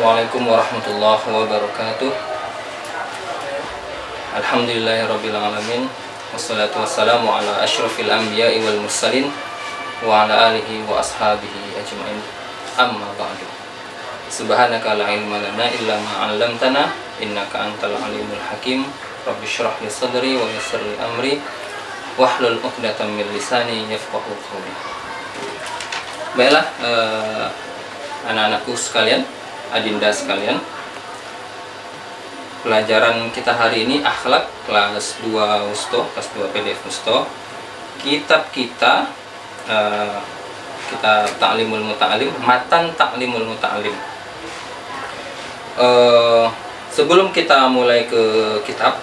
Assalamualaikum warahmatullahi wabarakatuh. Alhamdulillahirrabbilalamin. Wassalatu wassalamu ala asyrafil anbiya'i wal mursalin wa ala alihi wa ashabihi ajma'in. Amma ba'du. Subhanaka la ilma lana illa ma 'allamtana innaka antal alimul hakim. Rabbi shrah li sadri wa yassir li amri wahlul 'uqdatam min lisani yafqahu qawli. Baiklah, anak-anakku sekalian, adinda sekalian, pelajaran kita hari ini akhlak kelas 2 Usto, kelas 2 PDF Usto. Kitab kita kita Ta'limul Muta'alim, Matan Ta'limul Muta'alim. Sebelum kita mulai ke kitab,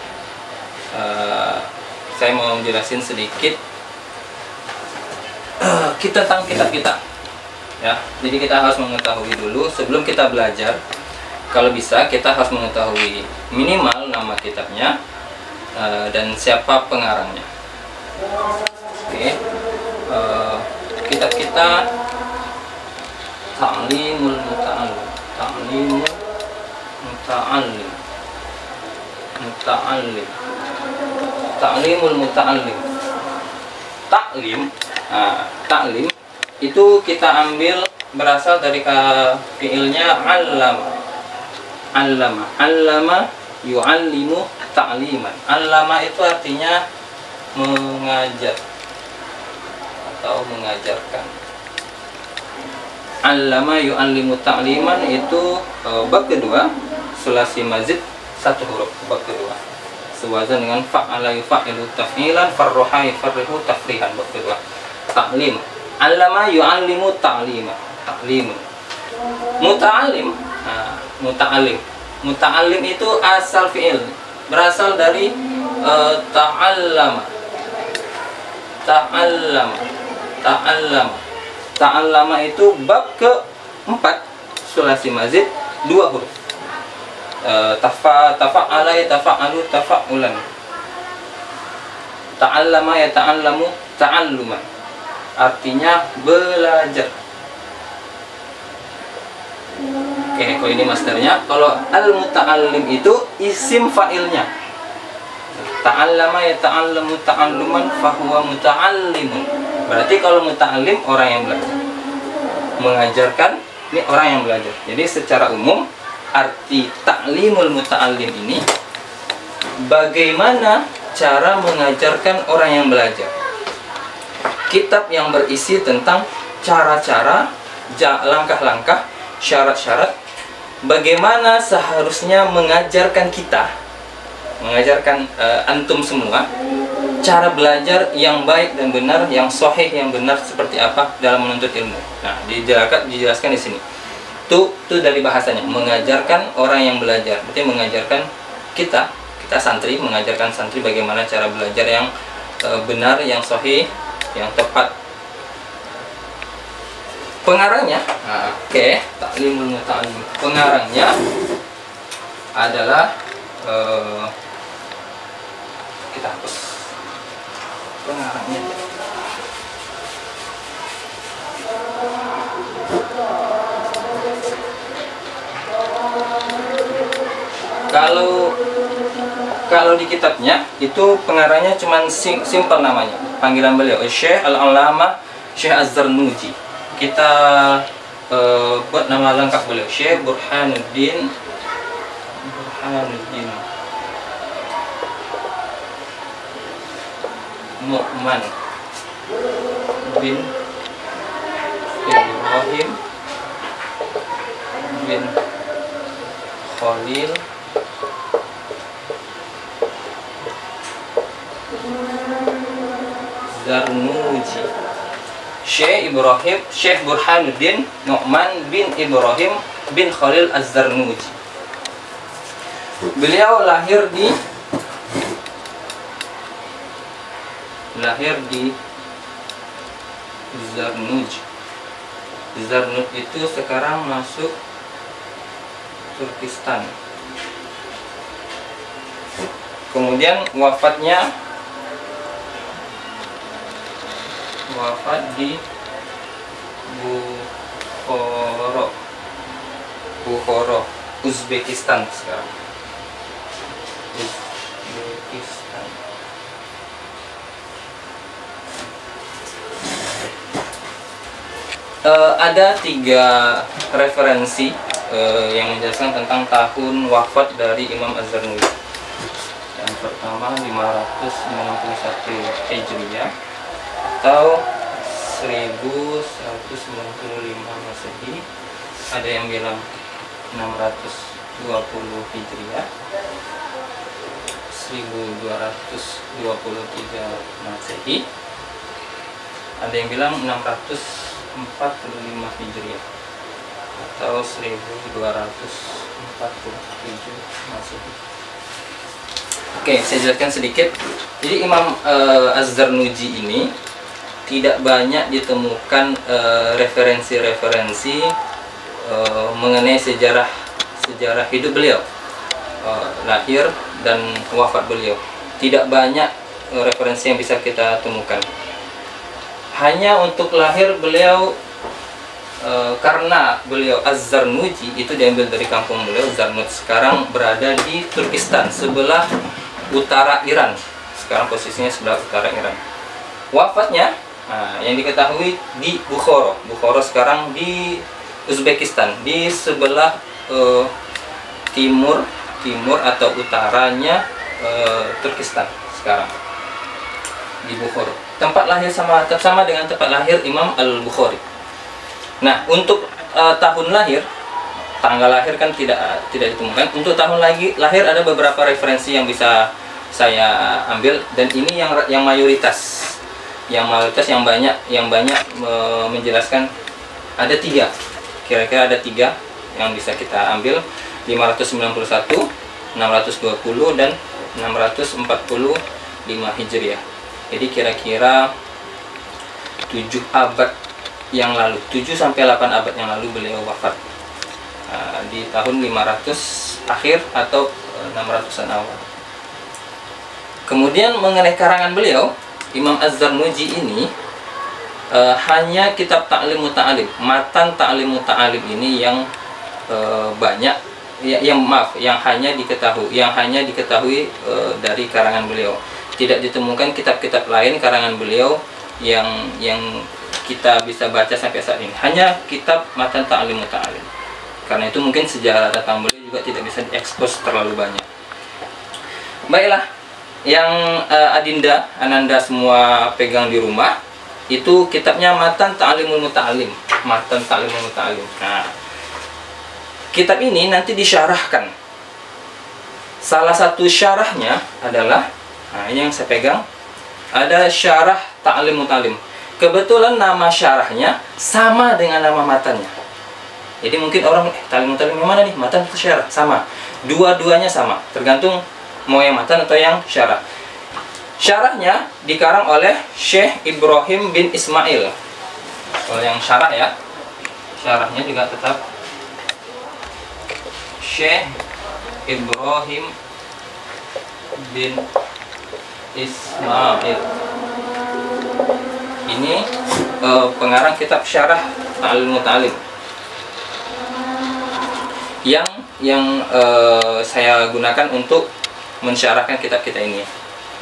saya mau jelasin sedikit tentang kitab kita. Ya, jadi kita harus mengetahui dulu sebelum kita belajar. Kalau bisa kita harus mengetahui minimal nama kitabnya dan siapa pengarangnya. Oke, kitab kita Ta'limul Muta'alim, Ta'limul Muta'alim, Muta'alim, Ta'limul Muta'alim. Ta'lim itu kita ambil berasal dari fiilnya allama yu'allimu ta'liman. Allama itu artinya mengajar atau mengajarkan. Allama yu'allimu ta'liman itu bab kedua, sulasi mazid, satu huruf, bab kedua. Sewazan dengan fa'ala yufa'ilu taf'ilan, farroha yufarrihu tafrihan, bab kedua. Ta'lim. Allama yu'allimu ta'lima. Ta'lim. Muta'alim. Muta'alim. Muta'alim itu asal fi'il, berasal dari ta'allama. Ta'allama. Ta'allama. Ta'allama itu bab keempat, sulasi mazid, dua huruf. Tafa'ala yatafa'alu tafa'ulan. Ta'allama yata'allamu ta'alluman. Artinya belajar. Oke, kalau ini masternya. Kalau al-muta'allim itu isim fa'ilnya. Ta'allama yata'allamu ta'alluman fahuwa muta'allimun. Berarti kalau muta'allim orang yang belajar, mengajarkan ini orang yang belajar. Jadi secara umum arti ta'limul muta'allim ini bagaimana cara mengajarkan orang yang belajar. Kitab yang berisi tentang cara-cara, langkah-langkah, syarat-syarat bagaimana seharusnya mengajarkan kita, mengajarkan antum semua cara belajar yang baik dan benar, yang sahih, yang benar seperti apa dalam menuntut ilmu. Nah, dijelaskan di sini. Itu dari bahasanya, mengajarkan orang yang belajar. Berarti mengajarkan kita santri, mengajarkan santri bagaimana cara belajar yang benar, yang sahih, yang tepat. Pengarangnya, Ta'limul Muta'alim. Pengarangnya adalah kita hapus pengarangnya. Kalau di kitabnya itu pengarangnya cuman simpel namanya, panggilan beliau Syekh Al-Allamah Syekh Az-Zarnuji. Kita buat nama lengkap beliau Syekh Burhanuddin Nu'man bin Ibrahim bin Khalil Zarnuji. Syekh Burhanuddin Nu'man bin Ibrahim bin Khalil Az-Zarnuji. Beliau lahir di Zarnuj. Zarnuj itu sekarang masuk Turkistan. Kemudian wafat di Bukhara. Uzbekistan sekarang. Uzbekistan. Ada 3 referensi yang menjelaskan tentang tahun wafat dari Imam Az-Zarnuji. Yang pertama 591 Hijriah atau 1195 Masehi. Ada yang bilang 620 Hijriah, 1223 Masehi. Ada yang bilang 645 Hijriah atau 1247 Masehi. Oke, saya jelaskan sedikit. Jadi Imam Az-Zarnuji ini tidak banyak ditemukan referensi-referensi mengenai sejarah hidup beliau, lahir dan wafat beliau. Tidak banyak referensi yang bisa kita temukan. Hanya untuk lahir beliau, karena beliau Az-Zarnuji itu diambil dari kampung beliau. Zarnuj sekarang berada di Turkistan, sebelah utara Iran. Sekarang posisinya sebelah utara Iran. Wafatnya yang diketahui di Bukhara. Bukhara sekarang di Uzbekistan, di sebelah timur atau utaranya Turkistan sekarang, di Bukhara. Tempat lahir sama dengan tempat lahir Imam Al-Bukhari. Nah, untuk tahun lahir, tanggal lahir kan tidak ditemukan. Untuk tahun lahir ada beberapa referensi yang bisa saya ambil, dan ini yang mayoritas. Yang banyak menjelaskan ada 3. Kira-kira ada 3 yang bisa kita ambil: 591, 620, dan 645 Hijriah. Jadi kira-kira 7 abad yang lalu, 7 sampai 8 abad yang lalu beliau wafat, di tahun 500 akhir atau 600-an awal. Kemudian mengenai karangan beliau, Imam Az-Zarnuji ini hanya kitab Ta'lim Muta'alim, matan Ta'lim Muta'alim ini yang banyak, yang hanya diketahui dari karangan beliau. Tidak ditemukan kitab-kitab lain karangan beliau yang kita bisa baca sampai saat ini. Hanya kitab matan Ta'lim Muta'alim. Karena itu mungkin sejarah tentang beliau juga tidak bisa diekspos terlalu banyak. Baiklah, yang Adinda, Ananda semua pegang di rumah itu kitabnya Matan Ta'limul Muta'alim. Matan Ta'limul Muta'alim. Nah, kitab ini nanti disyarahkan. Salah satu syarahnya adalah, ini yang saya pegang, ada syarah Ta'lim Muta'alim. Kebetulan nama syarahnya sama dengan nama matannya. Jadi mungkin orang, Ta'lim Muta'alim yang mana nih? Matan atau syarah? Sama. Dua-duanya sama, tergantung mau yang matan atau yang syarah. Syarahnya dikarang oleh Syekh Ibrahim bin Ismail. Kalau yang syarah ya, syarahnya juga tetap Syekh Ibrahim bin Ismail. Ini pengarang kitab Syarah Ta'lim Muta'alim yang saya gunakan untuk mensyarahkan kitab kita ini.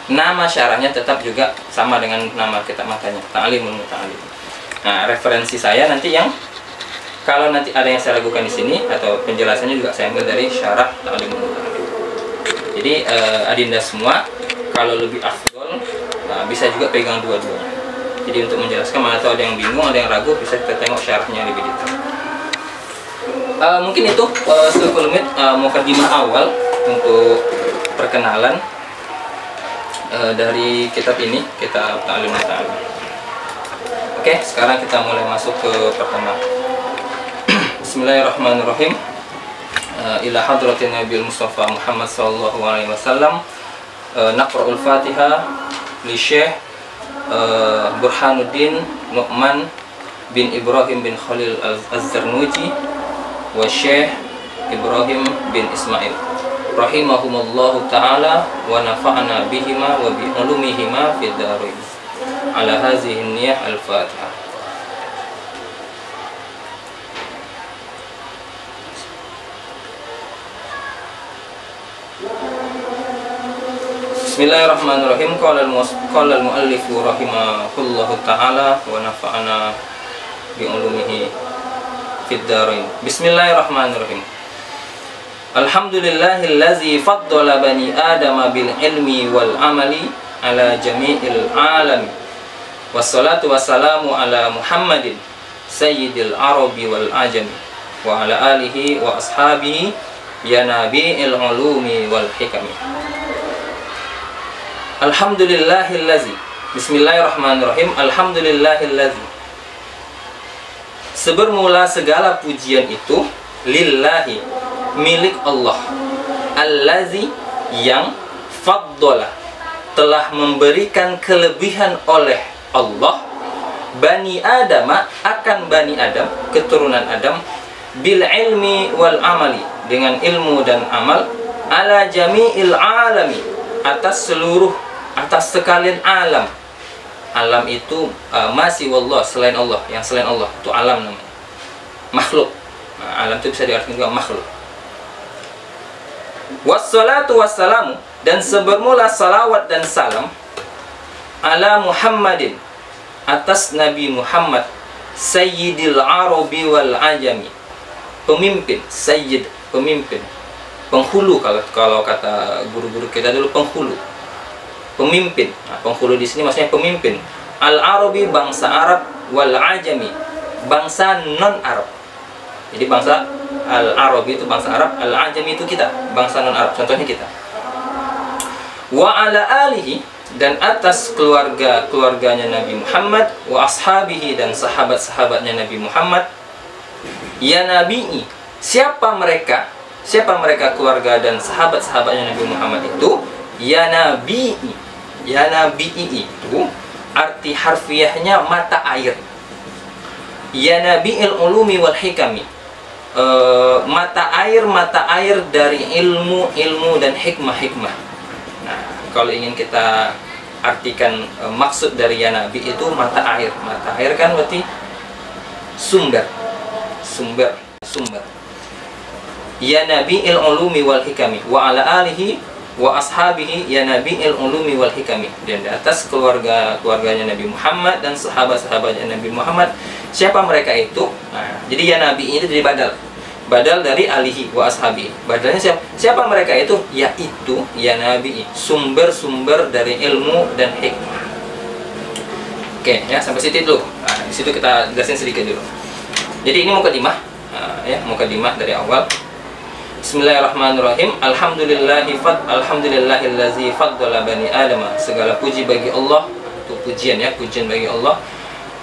Nama syarahnya tetap juga sama dengan nama kitab matanya, Ta'limul Muta'alim. Nah, referensi saya nanti yang kalau nanti ada yang saya lakukan di sini atau penjelasannya juga saya ambil dari Syarah Ta'limul Muta'alim. Jadi Adinda semua, kalau lebih afdol bisa juga pegang dua-duanya. Jadi untuk menjelaskan, mana tahu ada yang bingung, ada yang ragu, bisa kita tengok syarahnya lebih detail. Mungkin itu sekelumit mukadimah awal untuk perkenalan dari kitab ini, kitab Ta'lim Muta'alim. Oke, sekarang kita mulai masuk ke pertama. Bismillahirrahmanirrahim. Ila hadratin Nabil Mustafa Muhammad sallallahu alaihi wasallam. Naqra'ul Fatihah li Syekh Burhanuddin Nu'man bin Ibrahim bin Khalil Az-Zarnuji wa Syekh Ibrahim bin Ismail rahimahumullahu ta'ala wa nafa'ana bihima wa bi ulumihima fid dharain. Ala hazihi niyah al-Fatihah. Bismillahirrahmanirrahim. Qala al-muallif rahimahullahu ta'ala wa nafa'ana bi ulumihi fid dharain. Bismillahirrahmanirrahim. Alhamdulillahillazi faddala bani adama bil ilmi wal amali ala jami'il alami. Wassalatu wassalamu ala Muhammadin sayyidil arabi wal ajami wa ala alihi wa ashabihi ya nabi'il ulumi wal hikami. Alhamdulillahillazi. Bismillahirrahmanirrahim. Alhamdulillahillazi. Sebermula segala pujian itu lillahi, milik Allah. Allazi, yang faddola, telah memberikan kelebihan oleh Allah bani Adam, akan bani Adam, keturunan Adam, bil ilmi wal amali, dengan ilmu dan amal, ala jami'il alami, atas sekalian alam. Alam itu masih wallah, selain Allah, yang selain Allah itu alam namanya, makhluk. Alam itu bisa diartikan juga makhluk. Wassalatu wassalamu, dan sebermula salawat dan salam, ala Muhammadin, atas Nabi Muhammad, sayyidil arabi wal ajami, pemimpin. Sayyid, pemimpin, penghulu, kalau kata guru-guru kita dulu, penghulu, pemimpin. Nah, penghulu di sini maksudnya pemimpin. Al-Arabi, bangsa Arab, wal ajami, bangsa non Arab. Jadi bangsa Al-Arabi itu bangsa Arab, Al-Ajami itu kita, bangsa non Arab. Contohnya kita. Wa ala alihi, dan atas keluarganya Nabi Muhammad, wa ashabihi, dan sahabat-sahabatnya Nabi Muhammad. Ya Nabi'i, siapa mereka keluarga dan sahabat-sahabatnya Nabi Muhammad itu? Ya Nabi'i. Ya Nabi'i itu arti harfiahnya mata air. Ya Nabi'il ulumi wal hikami, mata air dari ilmu dan hikmah. Nah, kalau ingin kita artikan maksud dari ya Nabi itu mata air. Mata air kan berarti sumber. Ya Nabi'il ulumi wal hikami wa ala alihi wa ashabihi ya nabi'il ulumi wal hikami, dan di atas keluarganya Nabi Muhammad dan sahabat-sahabatnya Nabi Muhammad. Siapa mereka itu? Nah, jadi ya Nabi itu dari badal dari alihi wa ashabi. Badalnya siapa mereka itu? Yaitu ya Nabi, sumber-sumber dari ilmu dan hikmah. Oke, ya, sampai situ dulu. Nah, di situ kita jelasin sedikit dulu. Jadi ini mukadimah, mukadimah dari awal. Bismillahirrahmanirrahim. Alhamdulillahillazi faddala bani Adam. Segala puji bagi Allah, itu pujian bagi Allah,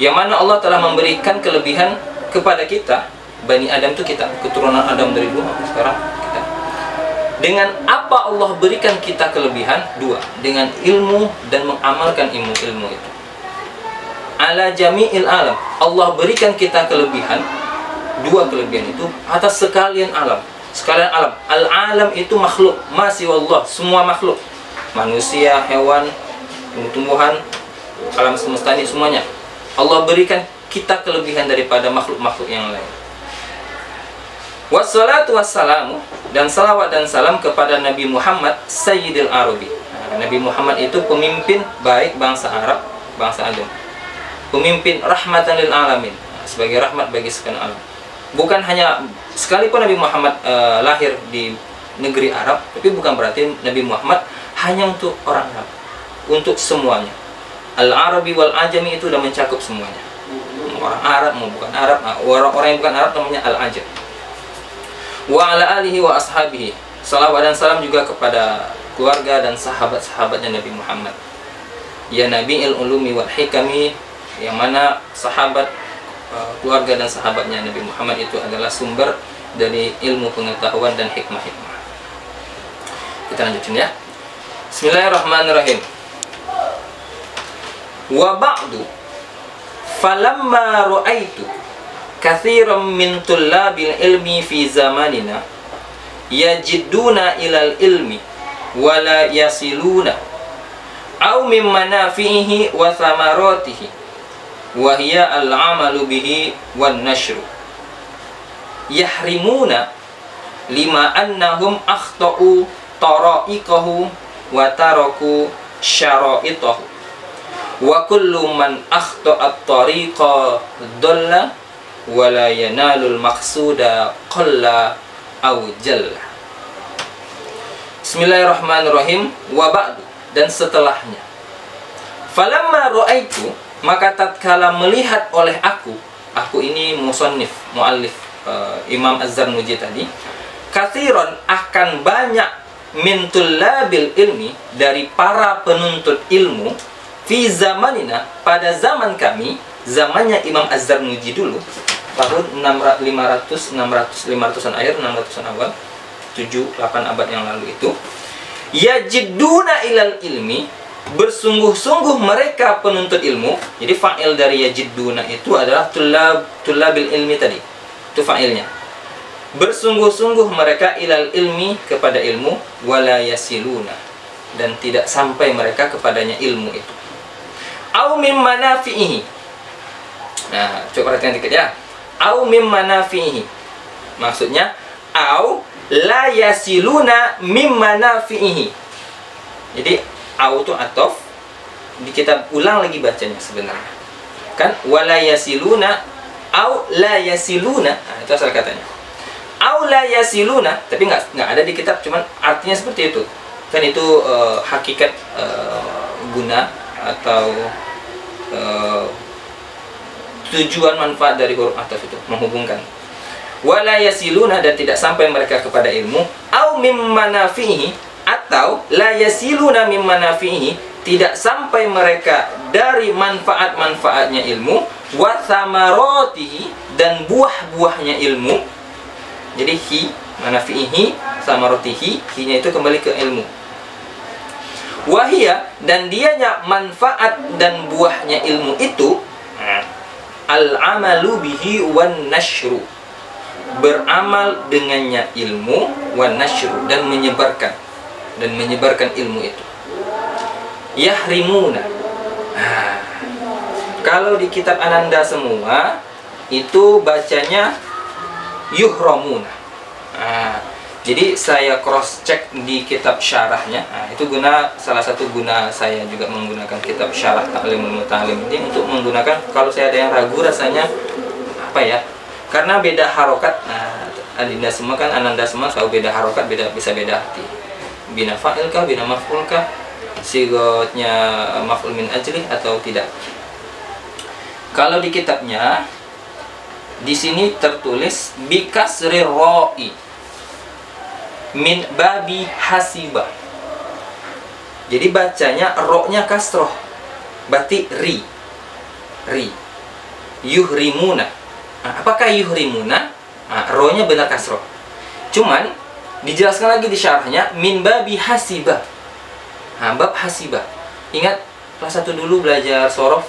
yang mana Allah telah memberikan kelebihan kepada kita. Bani Adam itu kita, keturunan Adam dari dulu sampai sekarang kita. Dengan apa Allah berikan kita kelebihan? Dua, dengan ilmu dan mengamalkan ilmu itu. Ala jami'il alam, Allah berikan kita kelebihan, dua kelebihan itu atas sekalian alam. Al-alam itu makhluk, masih wallah, semua makhluk, manusia, hewan, tumbuhan, alam semesta ini semuanya Allah berikan kita kelebihan daripada makhluk-makhluk yang lain. Wassalatu wassalamu, dan salawat dan salam kepada Nabi Muhammad sayyidil arabi. Nabi Muhammad itu pemimpin baik bangsa Arab, bangsa Adam, pemimpin rahmatan lil alamin, sebagai rahmat bagi sekalian alam. Bukan hanya, sekalipun Nabi Muhammad lahir di negeri Arab, tapi bukan berarti Nabi Muhammad hanya untuk orang Arab, untuk semuanya. Al-Arabi wal Ajami itu sudah mencakup semuanya. Orang Arab mau bukan Arab, orang yang bukan Arab namanya Al-Ajam. Wa ala alihi wa ashabihi, salawat dan salam juga kepada keluarga dan sahabat-sahabatnya Nabi Muhammad. Ya Nabi'il ulumi wal hikami, yang mana sahabat, keluarga dan sahabatnya Nabi Muhammad itu adalah sumber dari ilmu pengetahuan dan hikmah-hikmah. Kita lanjutin ya. Bismillahirrahmanirrahim. Wa ba'du, falamma ra'aitu katsiran min tullabil ilmi fi zamanina yajidduna ilal ilmi wa la yasiluna aw min manafihi wa thamaratihi wa hiya al-amalu bihi wan nashru, yahrimuna lima annahum akhta'u tara'iqahu wa taraku syara'itahu wa kullu man akhta'a at-tariqa dhalla wa la yanalul maqsuda qalla aw jalla. Bismillahirrahmanirrahim. Wa ba'du, dan setelahnya. Falamma ra'aitu, maka tatkala melihat oleh aku ini musannif, muallif, Imam Az-Zarnuji tadi, kathiron akan banyak min tullabil ilmi, dari para penuntut ilmu, fi zamanina, pada zaman kami, zamannya Imam Az-Zarnuji dulu, tahun 500-an akhir, 600-an awal, 7-8 abad yang lalu itu, yajidduna ilal ilmi, bersungguh-sungguh mereka penuntut ilmu. Jadi fa'il dari yajidduna itu adalah tullabil ilmi tadi, itu fa'ilnya. Bersungguh-sungguh mereka ilal ilmi, kepada ilmu, wala yasiluna, dan tidak sampai mereka kepadanya ilmu itu. Au mim manafi'ihi. Nah, coba perhatikan dikit ya. Au mim manafi'ihi, maksudnya au la yasiluna mim manafi'ihi. Jadi au itu atof, kita ulang lagi bacanya sebenarnya. Kan wala yasiluna au la yasiluna. Nah, itu asal katanya. Au la yasiluna, tapi nggak ada di kitab, cuman artinya seperti itu. Kan itu hakikat guna atau tujuan manfaat dari huruf ataf itu, menghubungkan. Wala yasiluna, dan tidak sampai mereka kepada ilmu. Au mim manafihi, atau la yasiluna mim manafihi, tidak sampai mereka dari manfaat-manfaatnya ilmu. Wa thamaratihi, dan buah-buahnya ilmu. Jadi hi, manafihi, thamaratihi, hi-nya itu kembali ke ilmu. Wahia, dan dianya manfaat dan buahnya ilmu itu, al-amalu bihi wan nashru, beramal dengannya ilmu, wan nashru, dan menyebarkan ilmu itu. Yahrimuna. Kalau di kitab Ananda semua itu bacanya yuhramuna. Jadi saya cross check di kitab syarahnya. Itu salah satu guna saya juga menggunakan kitab syarah Ta'limul Muta'allim ini, untuk menggunakan kalau saya ada yang ragu rasanya apa ya, karena beda harokat. Adinda semua kan, Ananda semua tahu beda harokat, bisa beda arti. Bina fa'il kah, bina maf'ul kah, sigotnya maf'ul min ajlih atau tidak. Kalau di kitabnya di sini tertulis bikasri ra'i min babi hasibah. Jadi bacanya ro-nya kasroh, berarti ri. Yuhrimuna. Apakah yuhrimuna? Ro-nya benar kasroh. Cuman dijelaskan lagi di syarahnya min babi hasibah. Bab hasibah. Ingat kelas 1 dulu belajar sorof,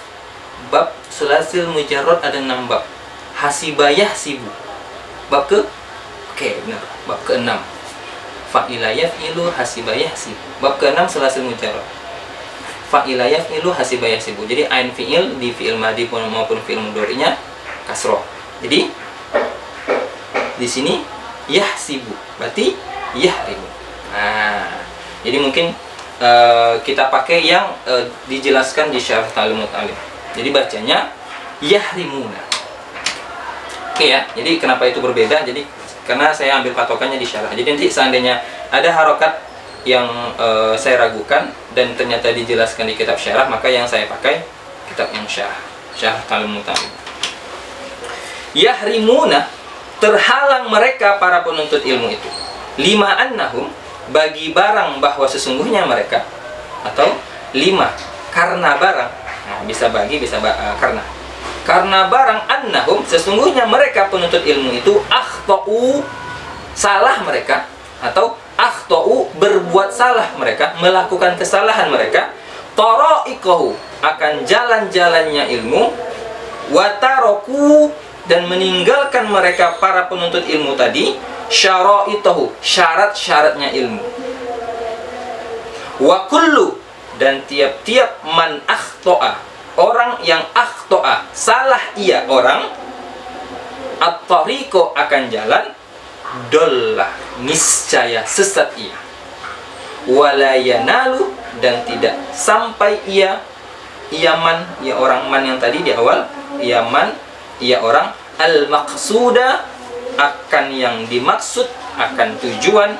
bab sulasil mujarrad ada 6 bab. Hasibayah sibu. Bab benar. Bab ke-6. Fa'ilayah ilu hasibayah sibu. Bab ke-6 sulasil mujarrad. Fa'ilayah ilu hasibayah sibu. Jadi ain fi'il di fi'il madi maupun fi'il mudhari'nya kasroh. Jadi di sini yahsibu, berarti yahrimu. Jadi mungkin kita pakai yang dijelaskan di syarah Ta'limul Muta'allim. Jadi bacanya yahrimuna. Oke ya. Jadi kenapa itu berbeda? Jadi karena saya ambil patokannya di syarah. Jadi nanti seandainya ada harokat yang saya ragukan dan ternyata dijelaskan di kitab syarah, maka yang saya pakai kitab yang syarah Ta'limul Muta'allim. Yahrimuna, terhalang mereka para penuntut ilmu itu. Lima annahum, bagi barang bahwa sesungguhnya mereka, atau lima karena barang. Bisa bagi, bisa karena barang annahum, sesungguhnya mereka penuntut ilmu itu akhtau, salah mereka, atau akhtau, berbuat salah mereka, melakukan kesalahan mereka, tara'iqahu, akan jalan-jalannya ilmu, wataroku, dan meninggalkan mereka para penuntut ilmu tadi, syara'itahu, syarat-syaratnya ilmu. Wa kullu, dan tiap-tiap man akhto'a, orang yang akhto'a, salah ia orang, at-tariqo, akan jalan, dollah, niscaya sesat ia. wala yanalu, dan tidak sampai ia man, ia orang man yang tadi di awal, ia man, ia orang, al maqsuda, akan yang dimaksud, akan tujuan,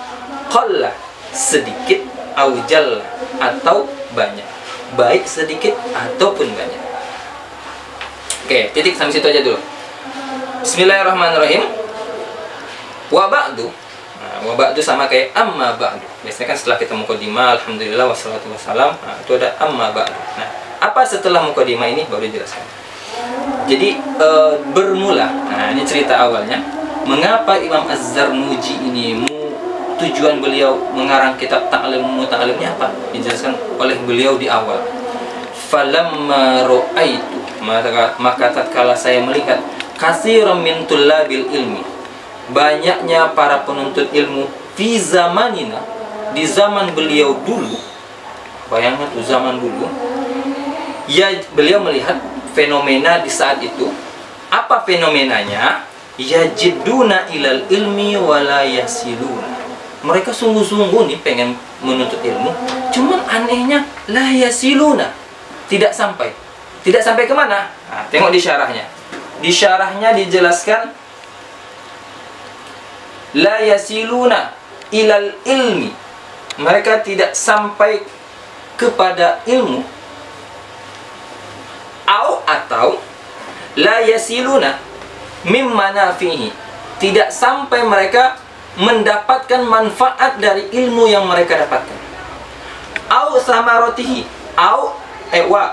qalla sedikit, au jalla atau banyak, baik sedikit ataupun banyak. Oke, titik sampai situ aja dulu. Bismillahirrahmanirrahim. Wa ba'du. Nah, wa ba'du sama kayak amma ba'du. Biasanya kan setelah kita mukadimah, alhamdulillah wassalatu wassalam, nah, itu ada amma ba'du. Nah, apa setelah mukadimah ini baru dijelaskan. Jadi bermula, nah ini cerita awalnya. Mengapa Imam Az-Zarnuji ini, tujuan beliau mengarang kitab Ta'lim Muta'alimnya apa? Dijelaskan oleh beliau di awal. Falamma ra'aitu, maka tatkala saya melihat katsiran min tullabil ilmi, banyaknya para penuntut ilmu fi zamanina, di zaman beliau dulu. Bayangkan tuh zaman dulu. Ya, beliau melihat fenomena di saat itu. Apa fenomenanya? Yajiduna ilal ilmi wala yasiluna. Mereka sungguh-sungguh nih pengen menuntut ilmu, cuman anehnya la yasiluna, tidak sampai. Tidak sampai kemana? Nah, tengok di syarahnya. Di syarahnya dijelaskan la yasiluna ilal ilmi, mereka tidak sampai kepada ilmu, atau la yasiluna mimma nafihi, tidak sampai mereka mendapatkan manfaat dari ilmu yang mereka dapatkan, au samarotihi,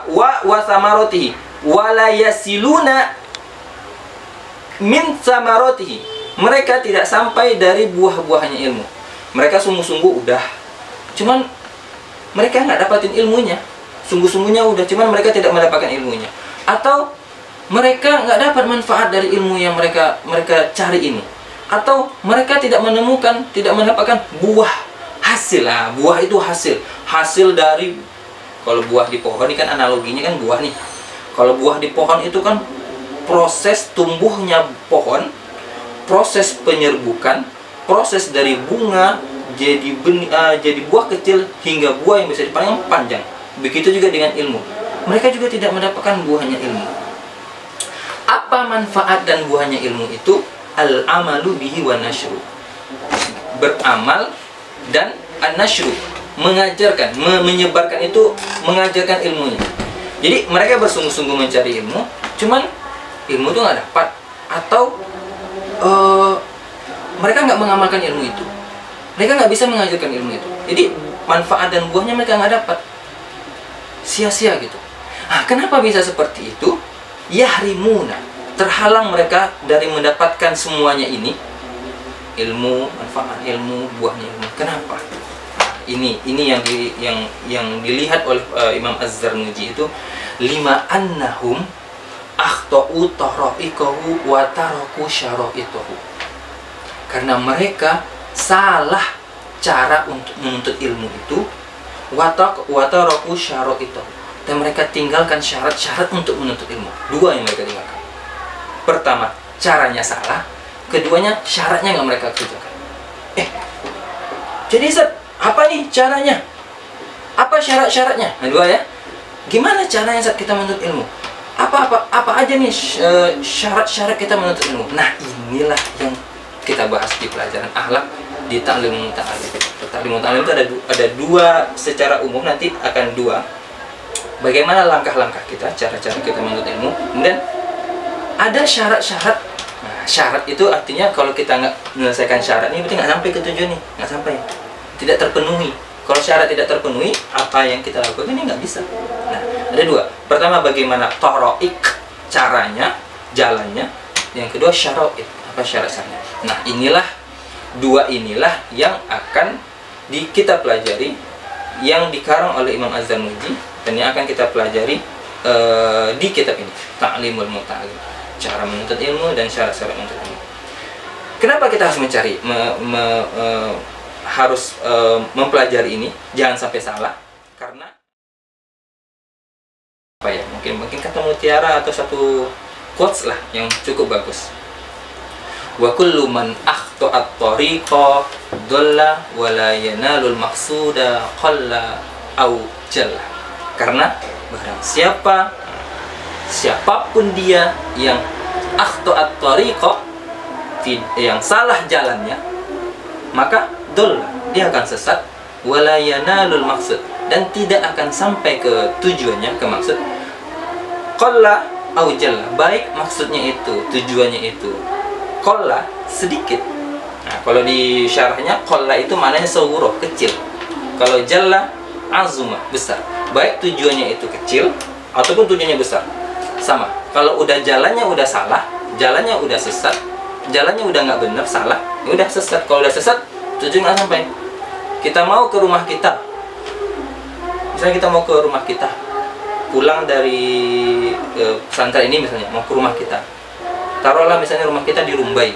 wa samarotihi, wala yasiluna min samarotihi, mereka tidak sampai dari buah-buahnya ilmu. Mereka sungguh-sungguh udah, cuman mereka nggak dapatin ilmunya. Sungguh-sungguhnya udah, cuman mereka tidak mendapatkan ilmunya. Atau mereka nggak dapat manfaat dari ilmu yang mereka cari ini. Atau mereka tidak menemukan, tidak mendapatkan buah hasil. Nah, buah itu hasil dari, kalau buah di pohon ini kan analoginya kan buah nih. Kalau buah di pohon itu kan proses tumbuhnya pohon, proses penyerbukan, proses dari bunga jadi buah kecil hingga buah yang bisa dipanen panjang. Begitu juga dengan ilmu. Mereka juga tidak mendapatkan buahnya ilmu. Apa manfaat dan buahnya ilmu itu? Al-amalu bihi wa nashru, beramal, dan an-nashru, mengajarkan, menyebarkan itu, mengajarkan ilmunya. Jadi mereka bersungguh-sungguh mencari ilmu, cuman ilmu itu nggak dapat, atau mereka nggak mengamalkan ilmu itu, mereka nggak bisa mengajarkan ilmu itu. Jadi manfaat dan buahnya mereka nggak dapat, sia-sia gitu. Nah, kenapa bisa seperti itu? Yahrimuna, terhalang mereka dari mendapatkan semuanya ini, ilmu, manfaat ilmu, buahnya ilmu. Kenapa? Ini yang dilihat oleh Imam Az-Zarnuji itu, lima annahum akhtau tara'iqahu wa taraku syara'itahu. Karena mereka salah cara untuk menuntut ilmu itu, wa taraku syara'itahu, dan mereka tinggalkan syarat-syarat untuk menuntut ilmu. Dua yang mereka tinggalkan. Pertama, caranya salah. Keduanya, syaratnya nggak mereka kerjakan. Jadi apa nih caranya? Apa syarat-syaratnya? Nah, dua ya. Gimana caranya saat kita menuntut ilmu? Apa aja nih syarat-syarat kita menuntut ilmu? Nah, inilah yang kita bahas di pelajaran akhlak di Ta'lim Muta'alim. Ta'lim Muta'alim itu ada dua secara umum, nanti akan dua. Bagaimana langkah-langkah kita, cara-cara kita menuntut ilmu, dan ada syarat-syarat. Nah, syarat itu artinya kalau kita nggak menyelesaikan syarat ini, berarti nggak sampai ke tujuan nih, nggak sampai, tidak terpenuhi. Kalau syarat tidak terpenuhi, apa yang kita lakukan ini nggak bisa. Nah, ada dua. Pertama, bagaimana toroik, caranya, jalannya. Yang kedua, syara'id, apa syarat-syaratnya. Nah, dua inilah yang akan kita pelajari, yang dikarang oleh Imam Az-Zarnuji, dan yang akan kita pelajari di kitab ini, Ta'limul Muta'alim, cara menuntut ilmu dan syarat-syarat menuntut ilmu. Kenapa kita harus mencari, harus mempelajari ini? Jangan sampai salah, karena apa ya? Mungkin kata mutiara atau satu quotes lah yang cukup bagus. Wa kullu man akhta'at tariqa dhalla wa la yanalul maqsuda qalla au jalla. Karena barang siapapun dia yang akhta'at tariqa, yang salah jalannya, maka dhalla, dia akan sesat, wa la yanalul maqsud, dan tidak akan sampai ke tujuannya, ke maksud. Qalla au jalla, baik maksudnya itu, tujuannya itu. Qalla, sedikit. Nah, kalau di syarahnya qalla itu maknanya sawuroh, kecil. Kalau jalla, azuma, besar. Baik tujuannya itu kecil ataupun tujuannya besar, sama. Kalau udah jalannya udah salah, jalannya udah sesat, jalannya udah nggak bener, salah, ya udah sesat. Kalau udah sesat, tujuan nggak sampai. Kita mau ke rumah kita, misalnya kita mau ke rumah kita, pulang dari pesantren ini misalnya, mau ke rumah kita. Taruhlah misalnya rumah kita di Rumbai.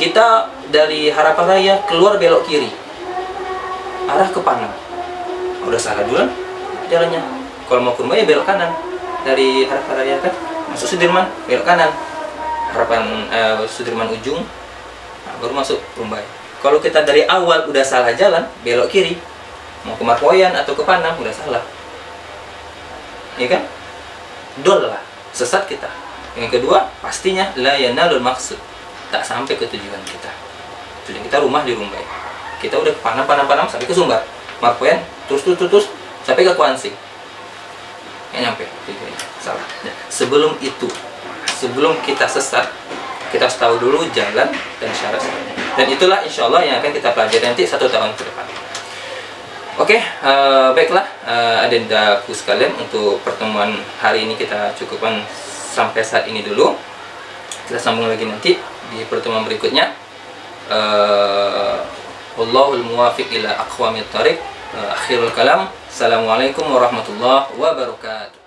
Kita dari Harapan Raya keluar belok kiri, arah ke Panang. Udah salah duluan jalannya. Kalau mau ke Rumbai ya belok kanan. Dari Harapan Raya kan masuk Sudirman, belok kanan. Sudirman ujung, nah, baru masuk Rumbai. Kalau kita dari awal udah salah jalan, belok kiri, mau ke Marpoyan atau ke Panang, udah salah, ya kan? Dol lah, sesat kita. Yang kedua, pastinya la yanalul maksud, tak sampai ke tujuan kita. Tujuan kita rumah di Rumbai, kita udah ke Panang sampai ke Sumbar, Marpoyan, terus sampai ke Kuansing, nggak nyampe tujuannya, salah. Nah, sebelum itu, sebelum kita sesat, kita harus tahu dulu jalan dan syarat-syaratnya. Dan itulah insya Allah yang akan kita pelajari nanti 1 tahun ke depan. Oke, baiklah adik-adikku sekalian, untuk pertemuan hari ini kita cukupkan sampai saat ini dulu. Kita sambung lagi nanti di pertemuan berikutnya. Wallahul muwafiq ila aqwamit thariq. Akhirul kalam. Assalamualaikum warahmatullahi wabarakatuh.